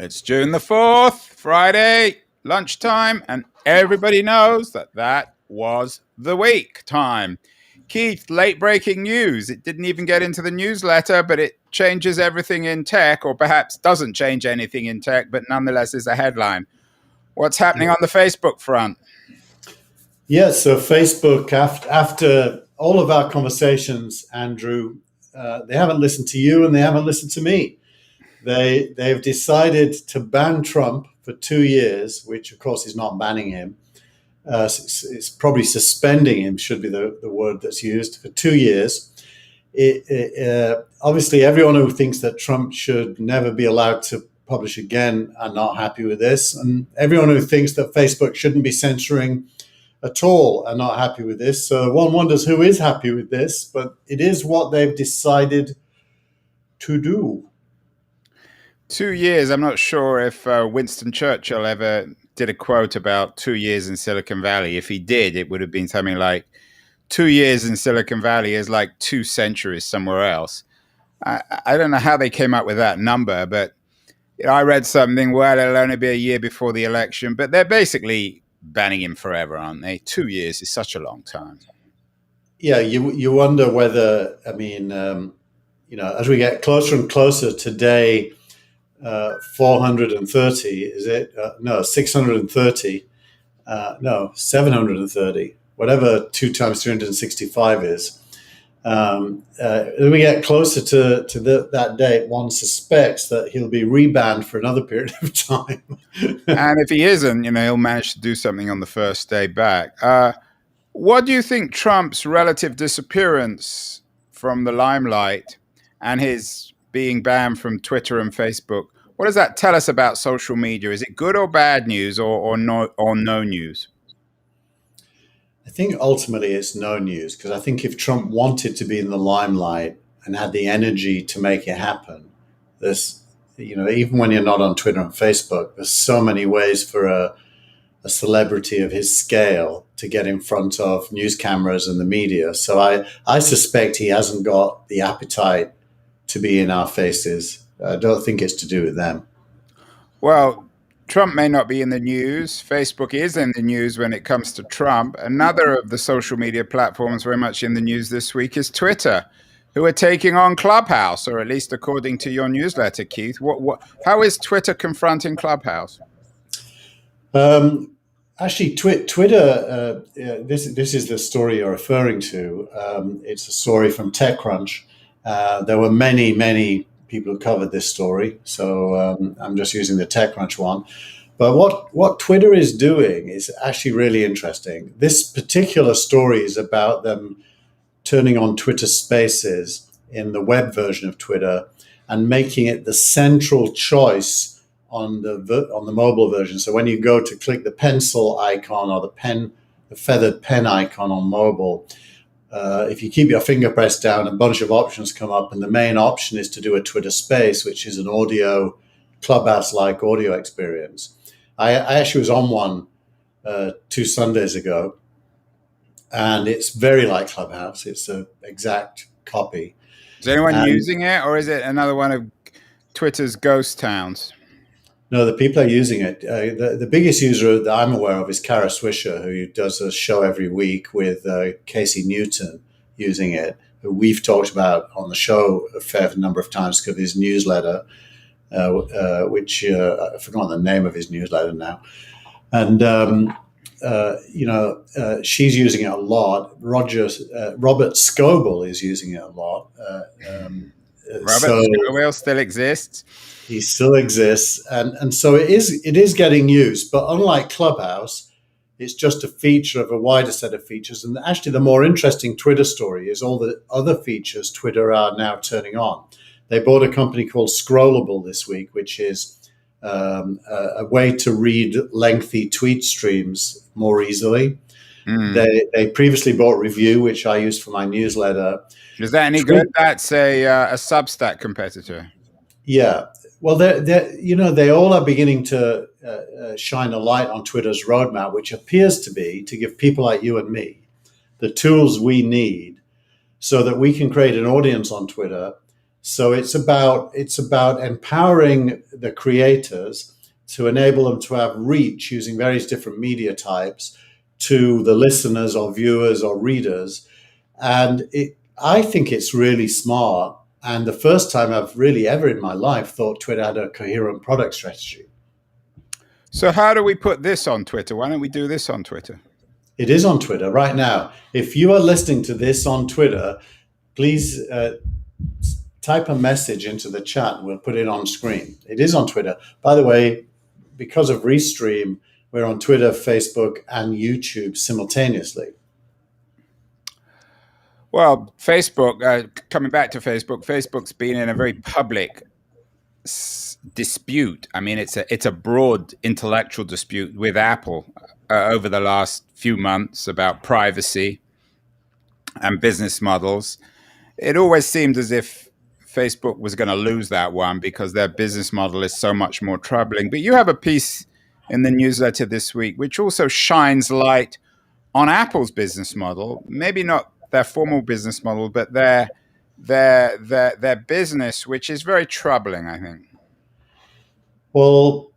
It's June the 4th, Friday, lunchtime, and everybody knows that was the week time. Keith, late breaking news. It didn't even get into the newsletter, but it changes everything in tech, or perhaps doesn't change anything in tech, but nonetheless is a headline. What's happening on the Facebook front? Yeah, so Facebook, after all of our conversations, Andrew, they haven't listened to you and they haven't listened to me. They've decided to ban Trump for 2 years, which of course is not banning him. It's probably suspending him, should be the word that's used, for 2 years. Obviously, everyone who thinks that Trump should never be allowed to publish again are not happy with this. And everyone who thinks that Facebook shouldn't be censoring at all are not happy with this. So one wonders who is happy with this, but it is what they've decided to do. 2 years. I'm not sure if Winston Churchill ever did a quote about 2 years in Silicon Valley. If he did, it would have been something like 2 years in Silicon Valley is like 2 centuries somewhere else. I don't know how they came up with that number, but I read something, well, it'll only be a year before the election, but they're basically banning him forever, aren't they? 2 years is such a long time. Yeah, you wonder whether, as we get closer and closer today, 430, is it? No, 630. No, 730. Whatever 2 times 365 is. As we get closer to that date, one suspects that he'll be rebanned for another period of time. And if he isn't, he'll manage to do something on the first day back. What do you think Trump's relative disappearance from the limelight and his being banned from Twitter and Facebook, what does that tell us about social media? Is it good or bad news, or no news? I think ultimately it's no news, because I think if Trump wanted to be in the limelight and had the energy to make it happen, there's, even when you're not on Twitter and Facebook, there's so many ways for a celebrity of his scale to get in front of news cameras and the media. So I suspect he hasn't got the appetite to be in our faces. I don't think it's to do with them. Well, Trump may not be in the news. Facebook is in the news when it comes to Trump. Another of the social media platforms very much in the news this week is Twitter, who are taking on Clubhouse, or at least according to your newsletter, Keith. How is Twitter confronting Clubhouse? Actually, Twitter, this is the story you're referring to. It's a story from TechCrunch. There were many people who covered this story, so I'm just using the TechCrunch one. But what Twitter is doing is actually really interesting. This particular story is about them turning on Twitter Spaces in the web version of Twitter and making it the central choice on the mobile version. So when you go to click the pencil icon or the feathered pen icon on mobile, if you keep your finger pressed down, a bunch of options come up, and the main option is to do a Twitter Space, which is an audio, Clubhouse-like audio experience. I actually was on one 2 Sundays ago, and it's very like Clubhouse. It's an exact copy. Is anyone using it, or is it another one of Twitter's ghost towns? No, the people are using it. The biggest user that I'm aware of is Kara Swisher, who does a show every week with Casey Newton using it, who we've talked about on the show a fair number of times because of his newsletter, which I've forgotten the name of his newsletter now. And, she's using it a lot. Robert Scoble is using it a lot. Robert Scoble still exists. He still exists, and so it is getting used. But unlike Clubhouse, it's just a feature of a wider set of features. And actually, the more interesting Twitter story is all the other features Twitter are now turning on. They bought a company called Scrollable this week, which is a way to read lengthy tweet streams more easily. They previously bought Review, which I used for my newsletter. Is that any good? That's a Substack competitor. Yeah. Well, they all are beginning to shine a light on Twitter's roadmap, which appears to be to give people like you and me the tools we need so that we can create an audience on Twitter, So it's about empowering the creators to enable them to have reach using various different media types to the listeners or viewers or readers. And I think it's really smart. And the first time I've really ever in my life thought Twitter had a coherent product strategy. So how do we put this on Twitter? Why don't we do this on Twitter? It is on Twitter right now. If you are listening to this on Twitter, please type a message into the chat. We'll put it on screen. It is on Twitter. By the way, because of Restream, we're on Twitter, Facebook, and YouTube simultaneously. Well, Facebook, coming back to Facebook, Facebook's been in a very public dispute. I mean, it's a broad intellectual dispute with Apple over the last few months about privacy and business models. It always seemed as if Facebook was going to lose that one because their business model is so much more troubling. But you have a piece in the newsletter this week which also shines light on Apple's business model, maybe not their formal business model, but their business, which is very troubling, I think. Well,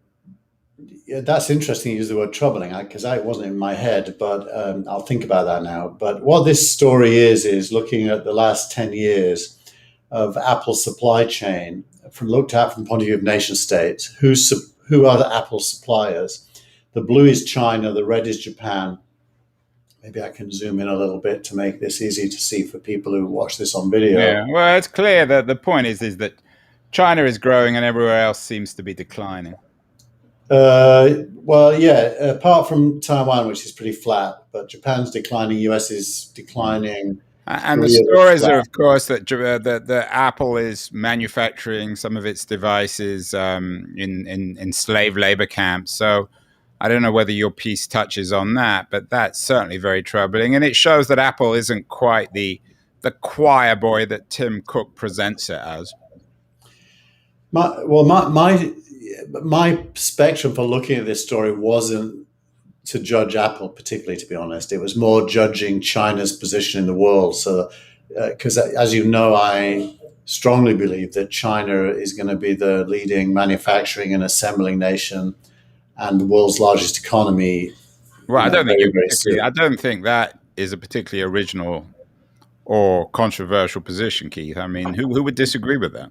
yeah, that's interesting. You use the word troubling because it wasn't in my head, but I'll think about that now. But what this story is looking at the last 10 years of Apple's supply chain looked at from the point of view of nation states. Who are the Apple suppliers? The blue is China, the red is Japan. Maybe I can zoom in a little bit to make this easy to see for people who watch this on video. Yeah, well, it's clear that the point is that China is growing and everywhere else seems to be declining. Well, yeah, apart from Taiwan, which is pretty flat, but Japan's declining, US is declining. And the stories are, of course, that Apple is manufacturing some of its devices in slave labor camps. So I don't know whether your piece touches on that, but that's certainly very troubling. And it shows that Apple isn't quite the choir boy that Tim Cook presents it as. My spectrum for looking at this story wasn't to judge Apple particularly, to be honest. It was more judging China's position in the world. So, because as you know, I strongly believe that China is going to be the leading manufacturing and assembling nation and the world's largest economy. Well, I don't think that is a particularly original or controversial position, Keith. I mean, who would disagree with that?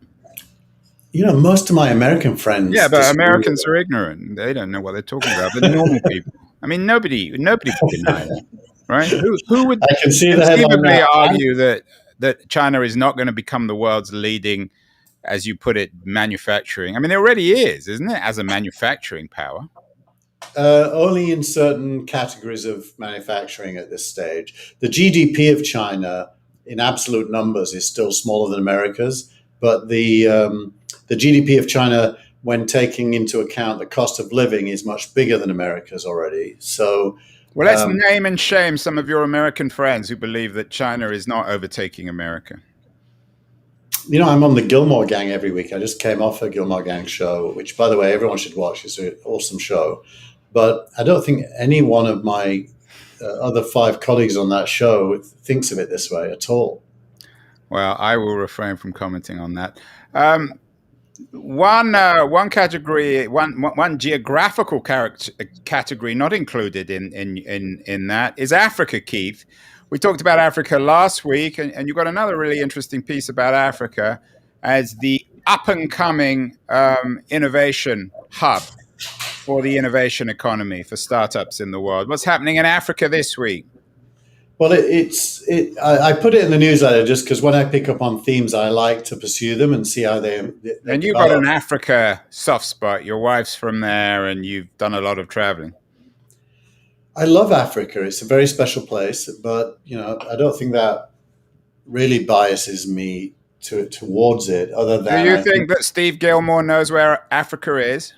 You know, most of my American friends. Yeah, but Americans are ignorant. They don't know what they're talking about. The normal people. I mean, nobody would deny that, right? Who would conceivably argue that China is not going to become the world's leading, as you put it, manufacturing? I mean, it already is, isn't it, as a manufacturing power? Only in certain categories of manufacturing at this stage. The GDP of China, in absolute numbers, is still smaller than America's, but the GDP of China, when taking into account the cost of living, is much bigger than America's already. So, well, let's name and shame some of your American friends who believe that China is not overtaking America. You know, I'm on the Gilmore Gang every week. I just came off a Gilmore Gang show, which, by the way, everyone should watch. It's an awesome show. But I don't think any one of my other 5 colleagues on that show thinks of it this way at all. Well, I will refrain from commenting on that. One category, one geographical category not included in that is Africa, Keith. We talked about Africa last week, and you got another really interesting piece about Africa as the up-and-coming innovation hub for the innovation economy for startups in the world. What's happening in Africa this week? Well, I put it in the newsletter just because when I pick up on themes, I like to pursue them and see how they and you've got an Africa soft spot. Your wife's from there, and you've done a lot of traveling. I love Africa. It's a very special place, but I don't think that really biases me towards it. Other than, do you think that Steve Gilmore knows where Africa is?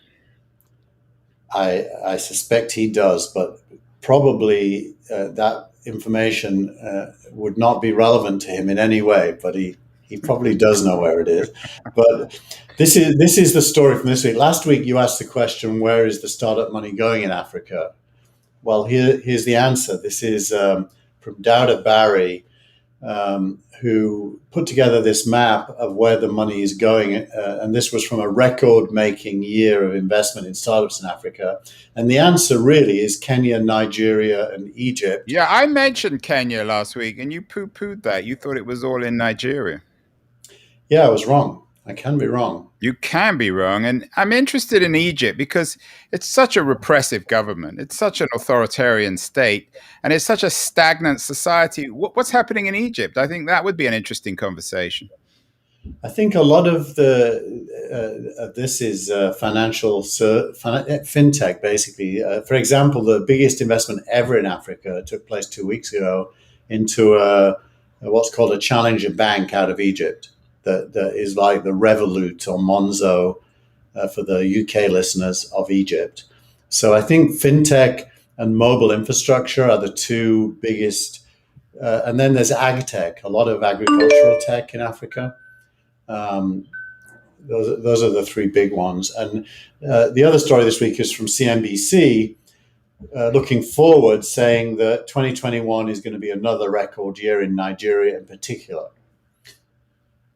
I suspect he does, but probably that information would not be relevant to him in any way. But he probably does know where it is. But this is the story from this week. Last week you asked the question, where is the startup money going in Africa? Well, here's the answer. This is from Dowda Barry, who put together this map of where the money is going. And this was from a record making year of investment in startups in Africa. And the answer really is Kenya, Nigeria, and Egypt. Yeah, I mentioned Kenya last week, and you poo-pooed that. You thought it was all in Nigeria. Yeah, I was wrong. I can be wrong. You can be wrong. And I'm interested in Egypt because it's such a repressive government. It's such an authoritarian state, and it's such a stagnant society. What's happening in Egypt? I think that would be an interesting conversation. I think a lot of the this is fintech, basically. For example, the biggest investment ever in Africa took place 2 weeks ago into what's called a challenger bank out of Egypt. That is like the Revolut or Monzo for the UK listeners of Egypt. So I think fintech and mobile infrastructure are the two biggest. And then there's ag tech, a lot of agricultural tech in Africa. Um, those are the three big ones. And the other story this week is from CNBC, looking forward, saying that 2021 is going to be another record year in Nigeria in particular.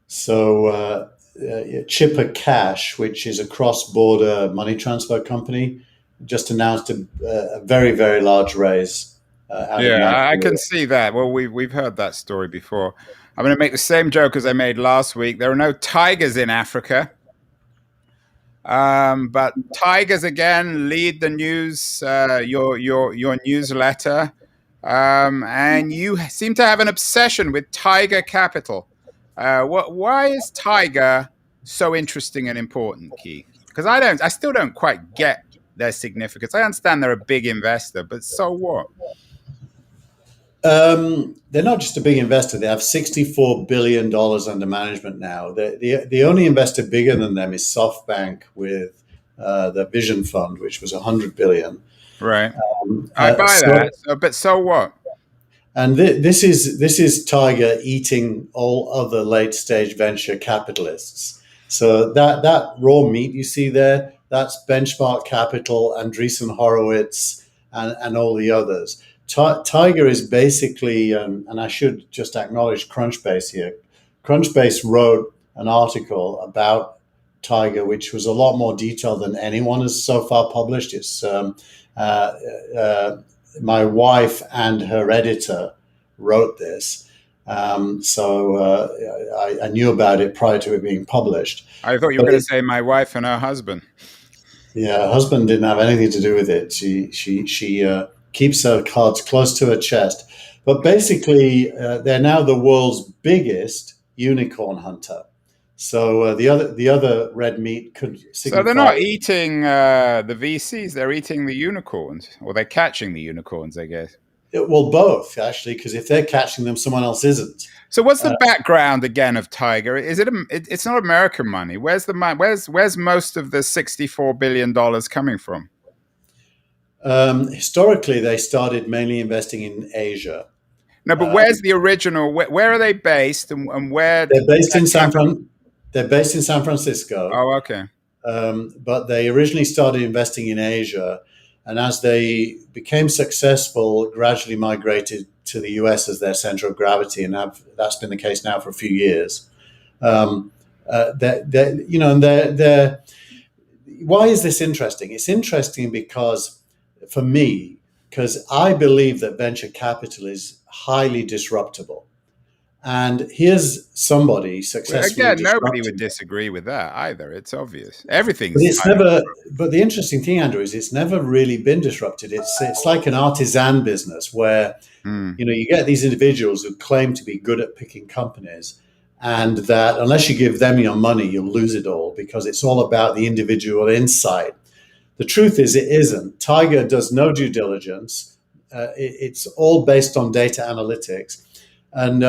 So Chipper Cash, which is a cross-border money transfer company, just announced a very, very large raise out of Yeah, I can Nigeria. see that. Well, we've heard that story before. I'm going to make the same joke as I made last week. There are no tigers in Africa. But tigers again lead the news, your newsletter, and you seem to have an obsession with Tiger Capital. Why is Tiger so interesting and important, Keith? Because I still don't quite get their significance. I understand they're a big investor, but so what? They're not just a big investor. They have $64 billion under management now. The only investor bigger than them is SoftBank with the Vision Fund, which was $100 billion. Right, I Uh, buy so that. But so what? And this is Tiger eating all other late stage venture capitalists. So that raw meat you see there, that's Benchmark Capital, Andreessen Horowitz, and all the others. Tiger is basically, and I should just acknowledge Crunchbase here. Crunchbase wrote an article about Tiger, which was a lot more detailed than anyone has so far published. It's uh, uh, my wife and her editor wrote this. I knew about it prior to it being published. I thought you were But going to say my wife and her husband. yeah, her husband didn't have anything to do with it. She keeps her cards close to her chest. But basically, they're now the world's biggest unicorn hunter. So the other red meat could So they're signify. not eating the VCs; they're eating the unicorns, or they're catching the unicorns, I guess. Well, both actually, because if they're catching them, someone else isn't. So what's the Uh, background again of Tiger? Is it? It's not American money. Where's the money? Where's most of the $64 billion coming from? Historically, they started mainly investing in Asia. No, but Um, where's the original? Where are they based, and where they're did based that in capital? They're based in San Francisco, Oh, okay. but they originally started investing in Asia, and as they became successful, gradually migrated to the US as their center of gravity, and that's been the case now for a few years. Um, and they're why is this interesting? It's interesting because, for me, because I believe that venture capital is highly disruptible. And here's somebody Well, successfully again, nobody would disrupting. disagree with that either. It's obvious. But Everything's it's highly never. disruptive. But the interesting thing, Andrew, is it's never really been disrupted. It's like an artisan business where Hmm. you get these individuals who claim to be good at picking companies, and that unless you give them your money, you'll lose it all because it's all about the individual insight. The truth is, it isn't. Tiger does no due diligence. It's all based on data analytics. And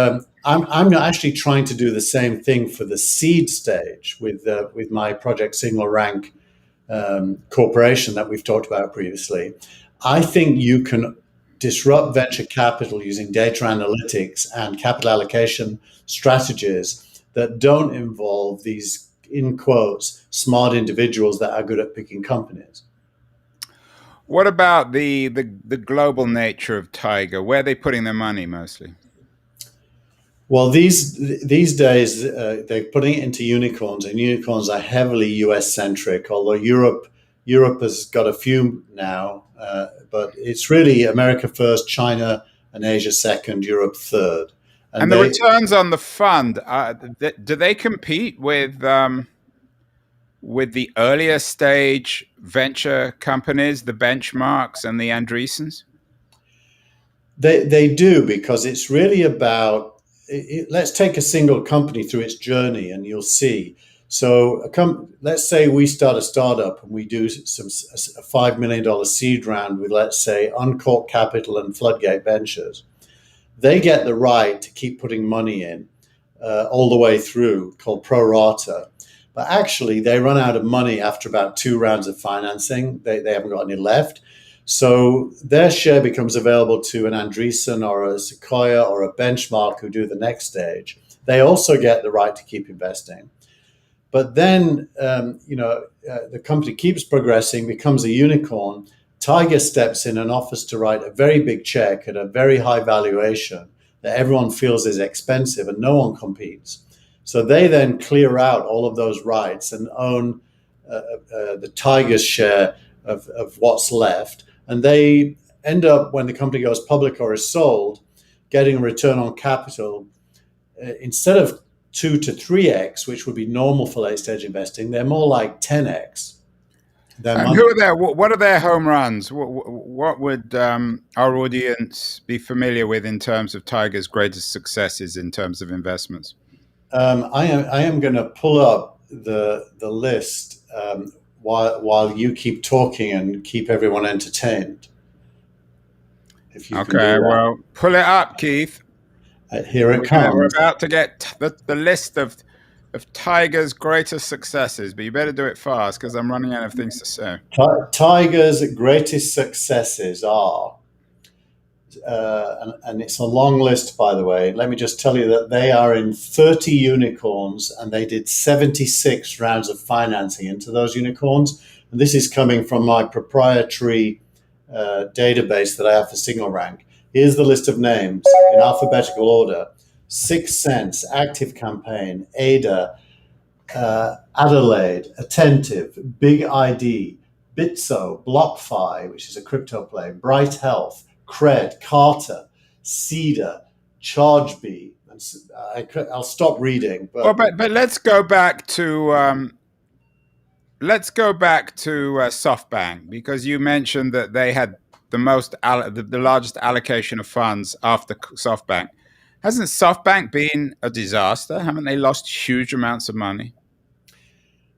I'm actually trying to do the same thing for the seed stage with my project Signal Rank corporation that we've talked about previously. I think you can disrupt venture capital using data analytics and capital allocation strategies that don't involve these, in quotes, smart individuals that are good at picking companies. What about the global nature of Tiger? Where are they putting their money mostly? Well, these days they're putting it into unicorns, and unicorns are heavily US centric. Although Europe has got a few now, but it's really America first, China and Asia second, Europe third, and And the they returns on the fund, do they compete with the earlier stage venture companies, the Benchmarks and the Andreessens? they do, because it's really about let's take a single company through its journey, and you'll see. So, let's say we start a startup and we do a $5 million seed round with, let's say, Uncork Capital and Floodgate Ventures. They get the right to keep putting money in all the way through, called pro rata. But actually, they run out of money after about two rounds of financing. They haven't got any left. So their share becomes available to an Andreessen or a Sequoia or a Benchmark who do the next stage. They also get the right to keep investing. But then, the company keeps progressing, becomes a unicorn. Tiger steps in and offers to write a very big check at a very high valuation that everyone feels is expensive, and no one competes. So they then clear out all of those rights and own the Tiger's share of what's left. And they end up, when the company goes public or is sold, getting a return on capital instead of 2 to 3x, which would be normal for late stage investing. They're more like 10x their And money. who are their what are their home runs? What would our audience be familiar with in terms of Tiger's greatest successes in terms of investments? I am going to pull up the list while you keep talking and keep everyone entertained. If you can do Okay, that, well, pull it up, Keith. here it We're comes. about to get the list of Tiger's greatest successes, but you better do it fast because I'm running out of things to say. Tiger's greatest successes are, and it's a long list, by the way. Let me just tell you that they are in 30 unicorns, and they did 76 rounds of financing into those unicorns. And this is coming from my proprietary database that I have for Signal Rank. Here's the list of names in alphabetical order: Sixth Sense, Active Campaign, Ada, Adelaide, Attentive, Big ID, Bitso, BlockFi, which is a crypto play, Bright Health, Cred, Carter, Cedar, ChargeBee. I'll stop reading. Well, but let's go back to SoftBank, because you mentioned that they had the largest allocation of funds after SoftBank. Hasn't SoftBank been a disaster? Haven't they lost huge amounts of money?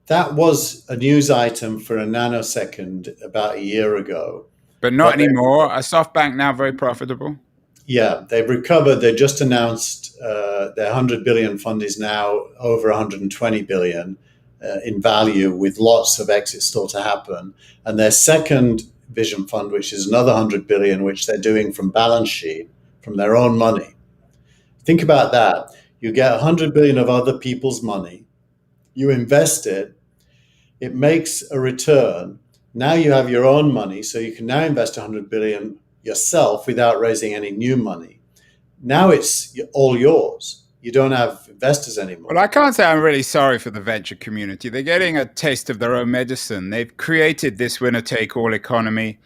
That was a news item for a nanosecond about a year ago. But not But anymore. Are SoftBank now very profitable? yeah, they've recovered. They just announced their 100 billion fund is now over 120 billion in value, with lots of exits still to happen. And their second vision fund, which is another 100 billion, which they're doing from balance sheet, from their own money. Think about that. You get 100 billion of other people's money, you invest it, it makes a return. Now you have your own money, so you can now invest 100 billion yourself without raising any new money. Now it's all yours. You don't have investors anymore. Well, I can't say I'm really sorry for the venture community. They're getting a taste of their own medicine. They've created this winner take all economy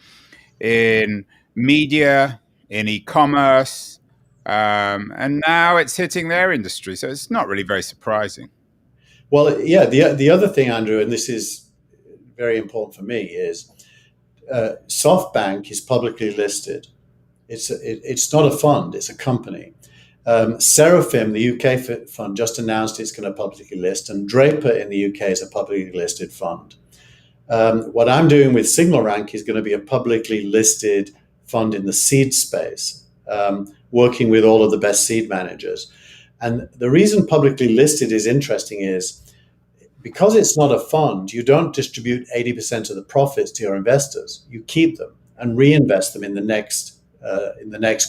in media, in e-commerce, and now it's hitting their industry. So it's not really very surprising. Well, yeah, the other thing, Andrew, and this is very important for me, is SoftBank is publicly listed. It's not a fund, it's a company. Seraphim, the UK fund, just announced it's going to publicly list, and Draper in the UK is a publicly listed fund. What I'm doing with Signal Rank is going to be a publicly listed fund in the seed space, working with all of the best seed managers. And the reason publicly listed is interesting is because it's not a fund, you don't distribute 80% of the profits to your investors. You keep them and reinvest them in the next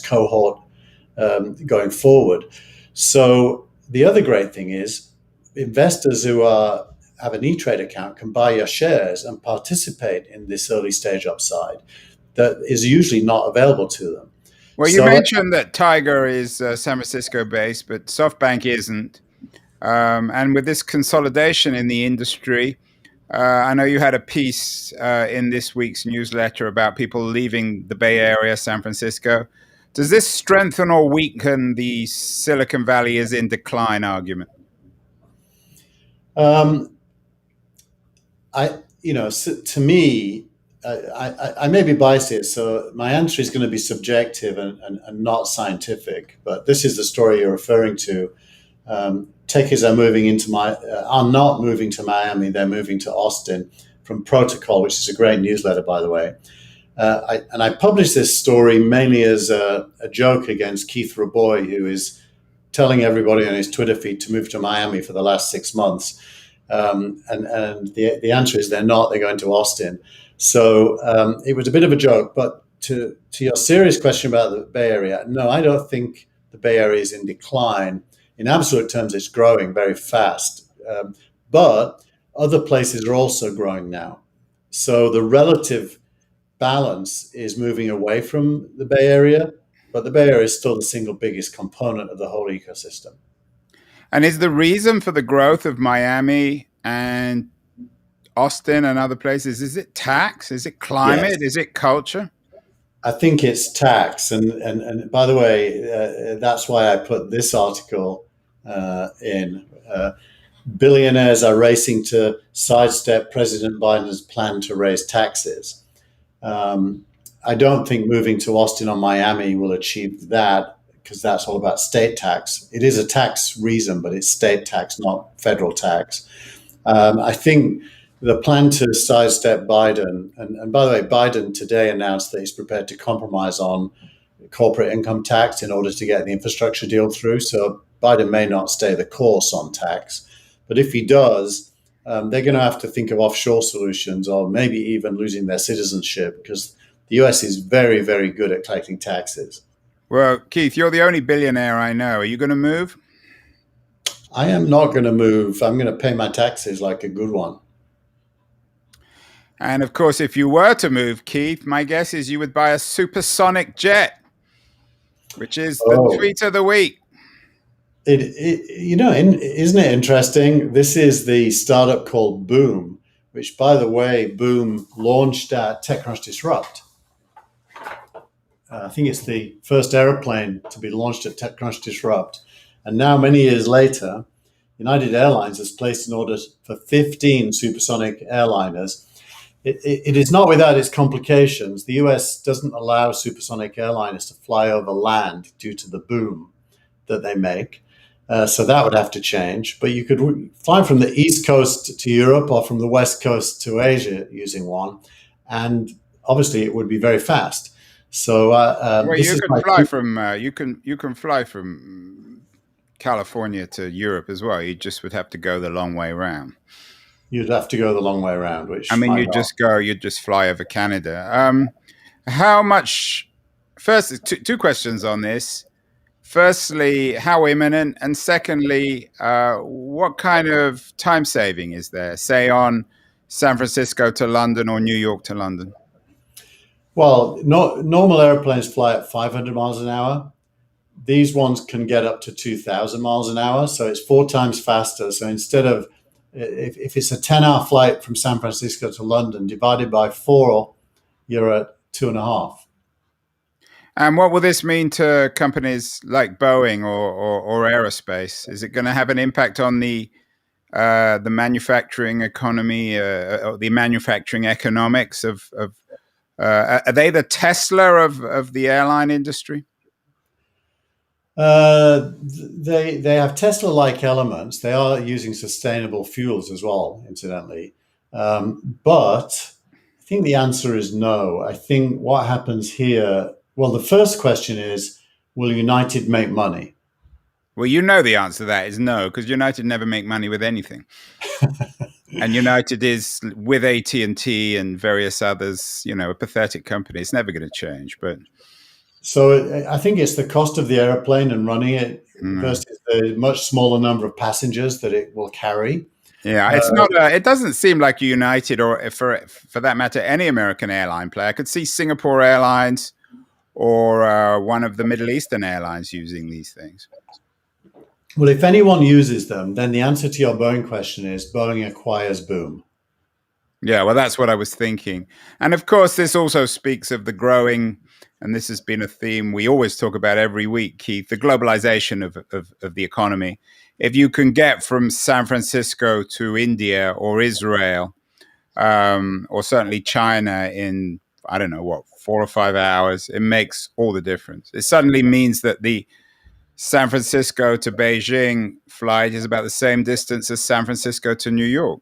cohort going forward. So the other great thing is investors who have an E-Trade account can buy your shares and participate in this early stage upside that is usually not available to them. Well, you So mentioned that Tiger is San Francisco based, but SoftBank isn't. And with this consolidation in the industry, I know you had a piece in this week's newsletter about people leaving the Bay Area, San Francisco. Does this strengthen or weaken the Silicon Valley is in decline argument? um, to me, I may be biased here, so my answer is going to be subjective and not scientific. But this is the story you're referring to. Techies are not moving to Miami; they're moving to Austin from Protocol, which is a great newsletter, by the way. I published this story mainly as a joke against Keith Raboy, who is telling everybody on his Twitter feed to move to Miami for the last 6 months. And the answer is they're not. They're going to Austin. So it was a bit of a joke. But to your serious question about the Bay Area, no, I don't think the Bay Area is in decline. In absolute terms, it's growing very fast. But other places are also growing now. So the relative balance is moving away from the Bay Area, but the Bay Area is still the single biggest component of the whole ecosystem. And is the reason for the growth of Miami and Austin and other places, is it tax? Is it climate? Yes. Is it culture? I think it's tax, and by the way, that's why I put this article in. Billionaires are racing to sidestep President Biden's plan to raise taxes. I don't think moving to Austin or Miami will achieve that because that's all about state tax. It is a tax reason, but it's state tax, not federal tax. I think the plan to sidestep Biden, and by the way, Biden today announced that he's prepared to compromise on corporate income tax in order to get the infrastructure deal through. So Biden may not stay the course on tax, but if he does, they're going to have to think of offshore solutions or maybe even losing their citizenship because the US is very, very good at collecting taxes. Well, Keith, you're the only billionaire I know. Are you going to move? I am not going to move. I'm going to pay my taxes like a good one. And of course, if you were to move, Keith, my guess is you would buy a supersonic jet, which is the Oh, tweet of the week. isn't it interesting? This is the startup called Boom, which, by the way, Boom launched at TechCrunch Disrupt. I think it's the first airplane to be launched at TechCrunch Disrupt. And now, many years later, United Airlines has placed an order for 15 supersonic airliners. It is not without its complications. The US doesn't allow supersonic airliners to fly over land due to the boom that they make. So that would have to change. But you could fly from the East Coast to Europe or from the West Coast to Asia using one. And obviously, it would be very fast. So Well, this you is can my fly from you can fly from California to Europe as well. You just would have to go the long way around. you'd have to go the long way around, I which mean, might not. you'd just fly over Canada. How much? First, two questions on this. Firstly, how imminent, and secondly, what kind of time saving is there? Say on San Francisco to London or New York to London. Well, normal airplanes fly at 500 miles an hour. These ones can get up to 2,000 miles an hour. So it's 4 times faster. So instead of, if it's a 10-hour flight from San Francisco to London, divided by 4, you're at 2.5. And what will this mean to companies like Boeing or aerospace? Is it going to have an impact on the manufacturing economy, or the manufacturing economics of are they the Tesla of the airline industry? They have Tesla-like elements. They are using sustainable fuels as well, incidentally. But I think the answer is no. I think what happens here. Well, the first question is, will United make money? Well, you know the answer to that is no, because United never make money with anything, and United is with AT&T and various others, a pathetic company. It's never going to change. But So I think it's the cost of the airplane and running it mm, versus the much smaller number of passengers that it will carry. yeah, it's Uh, not. It doesn't seem like United, or for that matter, any American airline player. I could see Singapore Airlines or one of the Middle Eastern airlines using these things? Well, if anyone uses them, then the answer to your Boeing question is Boeing acquires Boom. Yeah, well, that's what I was thinking. And of course, this also speaks of the growing, and this has been a theme we always talk about every week, Keith, the globalization of the economy. If you can get from San Francisco to India or Israel, or certainly China in, I don't know, what, 4 or 5 hours, it makes all the difference. It suddenly means that the San Francisco to Beijing flight is about the same distance as San Francisco to New York.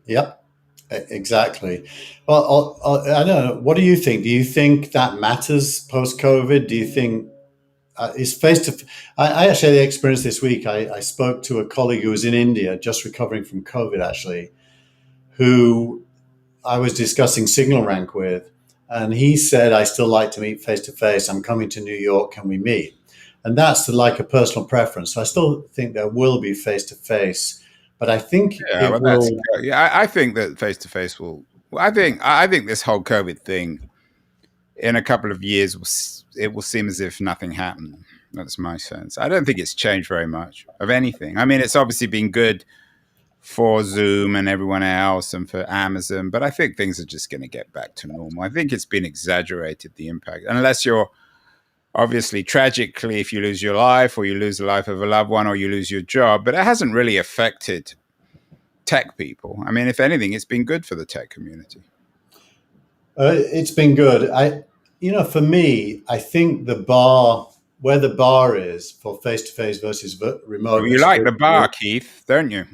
Yep, exactly. Well, I don't know. What do you think? Do you think that matters post COVID? Do you think is face to? I actually had the experience this week. I spoke to a colleague who was in India, just recovering from COVID, actually, who I was discussing Signal Rank with, and he said, "I still like to meet face to face. I'm coming to New York. Can we meet?" And that's like a personal preference. So I still think there will be face to face, but I think Yeah, it well, that's will. yeah. I think that face to face will. Well, I think this whole COVID thing in a couple of years it will seem as if nothing happened. That's my sense. I don't think it's changed very much of anything. I mean, it's obviously been good for Zoom and everyone else and for Amazon, but I think things are just going to get back to normal. I think it's been exaggerated, the impact, unless you're obviously tragically, if you lose your life or you lose the life of a loved one or you lose your job, but it hasn't really affected tech people. I mean, if anything, it's been good for the tech community. It's been good. For me, I think where the bar is for face to face versus Well, remote you has like the moved. bar, Keith, don't you?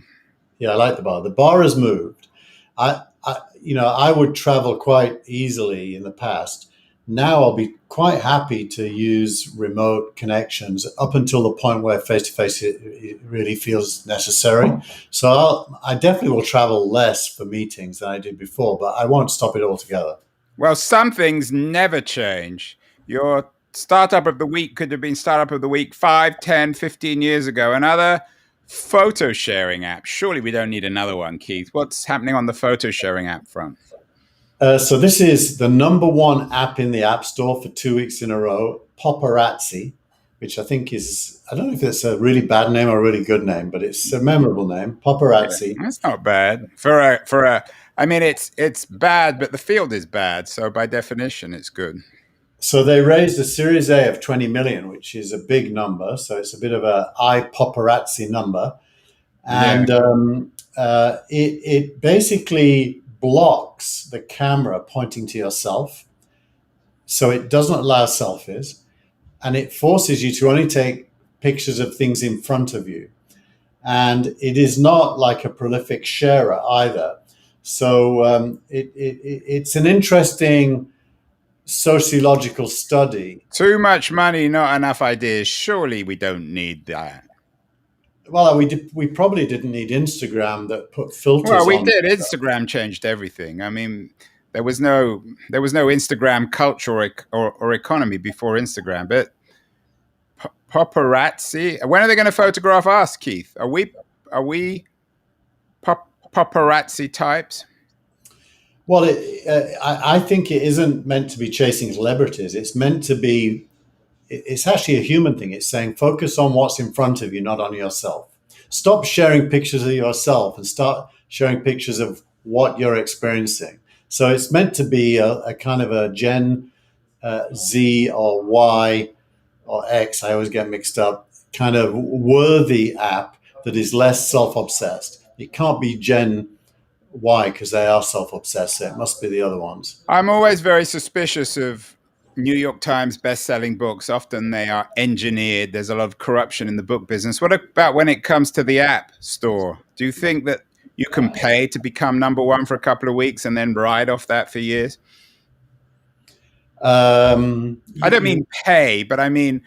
Yeah, I like the bar. The bar has moved. I would travel quite easily in the past. Now I'll be quite happy to use remote connections up until the point where face to face it really feels necessary. So I definitely will travel less for meetings than I did before, but I won't stop it altogether. Well, some things never change. Your startup of the week could have been startup of the week 5, 10, 15 years ago. Another photo sharing app. Surely we don't need another one, Keith. What's happening on the photo sharing app front? So this is the number one app in the App Store for 2 weeks in a row, Paparazzi, which I think is, I don't know if it's a really bad name or a really good name, but it's a memorable name, Yeah, Paparazzi. that's not bad for a. I mean, it's bad, but the field is bad, so by definition, it's good. So they raised a Series A of 20 million, which is a big number. So it's a bit of a paparazzi number. Yeah. And it basically blocks the camera pointing to yourself. So it doesn't allow selfies, and it forces you to only take pictures of things in front of you. And it is not like a prolific sharer either. So it's an interesting sociological study. Too much money, not enough ideas. Surely we don't need that. Well, we probably didn't need Instagram that put Well, filters we on. did. Instagram changed everything. I mean, there was no Instagram culture or economy before Instagram. But paparazzi. When are they going to photograph us, Keith? Are we paparazzi types? Well, I think it isn't meant to be chasing celebrities. It's meant to be. It's actually a human thing. It's saying focus on what's in front of you, not on yourself. Stop sharing pictures of yourself and start sharing pictures of what you're experiencing. So it's meant to be a kind of a Gen Z or Y or X. I always get mixed up. Kind of worthy app that is less self-obsessed. It can't be Gen Y because they are self-obsessed. So it must be the other ones. I'm always very suspicious of New York Times best-selling books. Often they are engineered. There's a lot of corruption in the book business. What about when it comes to the app store? Do you think that you can pay to become number one for a couple of weeks and then ride off that for years? I don't mean pay, but I mean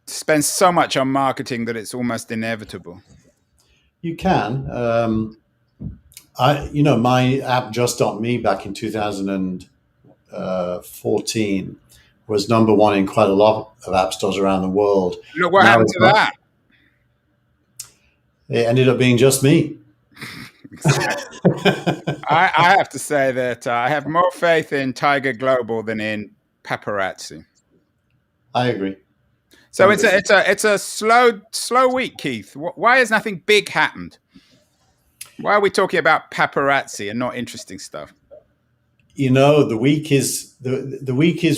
spend so much on marketing that it's almost inevitable. You can. My app Just.me back in 2014 was number one in quite a lot of app stores around the world. Look what Now happened to that. it ended up being just me. I have to say that I have more faith in Tiger Global than in Paparazzi. I agree. So Can't it's agree. it's a slow week, Keith. Why has nothing big happened? Why are we talking about paparazzi and not interesting stuff? You know, the week is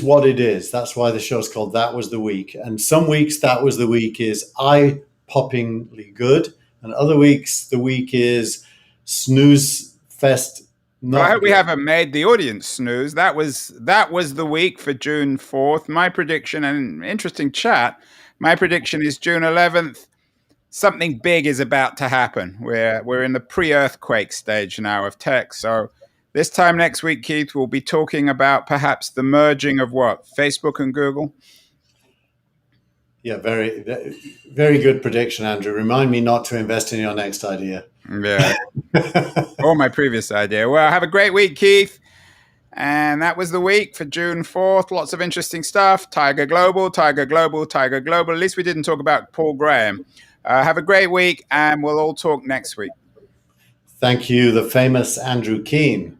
what it is. That's why the show's called That Was the Week. And some weeks that was the week is eye poppingly good, and other weeks the week is snooze fest Well, I not hope we good. haven't made the audience snooze. That was the week for June 4th. My prediction, and interesting chat. My prediction is June 11th. Something big is about to happen. We're in the pre-earthquake stage now of tech. So this time next week, Keith, we'll be talking about perhaps the merging of what? Facebook and Google? Yeah, very good prediction, Andrew. Remind me not to invest in your next idea. Yeah. Or my previous idea. Well, have a great week, Keith. And that was the week for June 4th. Lots of interesting stuff. Tiger Global, Tiger Global, Tiger Global. At least we didn't talk about Paul Graham. Have a great week, and we'll all talk next week. Thank you, the famous Andrew Keane.